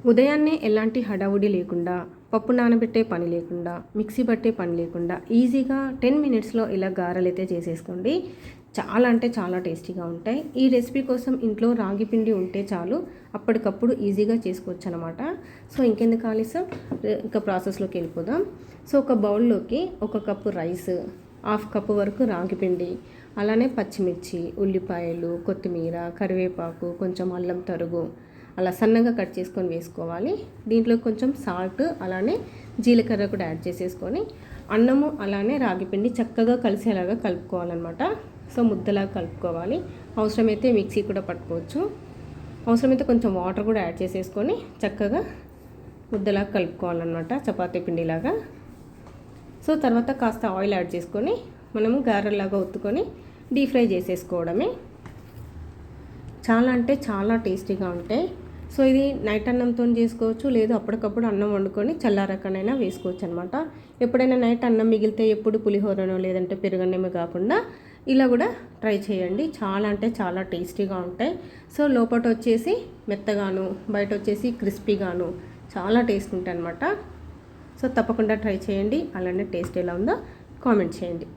ఉదయాన్నే ఎలాంటి హడావుడి లేకుండా, పప్పు నానబెట్టే పని లేకుండా, మిక్సీ పట్టే పని లేకుండా ఈజీగా 10 మినిట్స్లో ఇలా గారెలైతే చేసేసుకోండి. చాలా అంటే చాలా టేస్టీగా ఉంటాయి. ఈ రెసిపీ కోసం ఇంట్లో రాగి పిండి ఉంటే చాలు, అప్పటికప్పుడు ఈజీగా చేసుకోవచ్చు అనమాట. సో ఇంకెందుకు ఆలస్యం, ఇంకా ప్రాసెస్లోకి వెళ్ళిపోదాం. సో ఒక బౌల్లోకి 1 కప్పు రైస్, 1/2 కప్పు వరకు రాగి పిండి, అలానే పచ్చిమిర్చి, ఉల్లిపాయలు, కొత్తిమీర, కరివేపాకు, కొంచెం అల్లం తరుగు అలా సన్నగా కట్ చేసుకొని వేసుకోవాలి. దీంట్లో కొంచెం సాల్ట్, అలానే జీలకర్ర కూడా యాడ్ చేసేసుకొని అన్నము అలానే రాగిపిండి చక్కగా కలిసేలాగా కలుపుకోవాలన్నమాట. సో ముద్దలాగా కలుపుకోవాలి. అవసరమైతే మిక్సీ కూడా పట్టుకోవచ్చు. అవసరమైతే కొంచెం వాటర్ కూడా యాడ్ చేసేసుకొని చక్కగా ముద్దలాగా కలుపుకోవాలన్నమాట, చపాతీ పిండిలాగా. సో తర్వాత కాస్త ఆయిల్ యాడ్ చేసుకొని మనము గారెలాగా ఒత్తుకొని డీప్ ఫ్రై చేసేసుకోవడమే. చాలా అంటే చాలా టేస్టీగా ఉంటాయి. సో ఇది నైట్ అన్నంతో చేసుకోవచ్చు, లేదు అప్పటికప్పుడు అన్నం వండుకొని చల్లారకనైనా వేసుకోవచ్చు అనమాట. ఎప్పుడైనా నైట్ అన్నం మిగిలితే ఎప్పుడు పులిహోరనో లేదంటే పెరుగన్నమే కాకుండా ఇలా కూడా ట్రై చేయండి. చాలా అంటే చాలా టేస్టీగా ఉంటాయి. సో లోపల వచ్చేసి మెత్తగాను, బయట వచ్చేసి క్రిస్పీగాను చాలా టేస్ట్ ఉంటాయి అనమాట. సో తప్పకుండా ట్రై చేయండి. అలానే టేస్ట్ ఎలా ఉందో కామెంట్ చేయండి.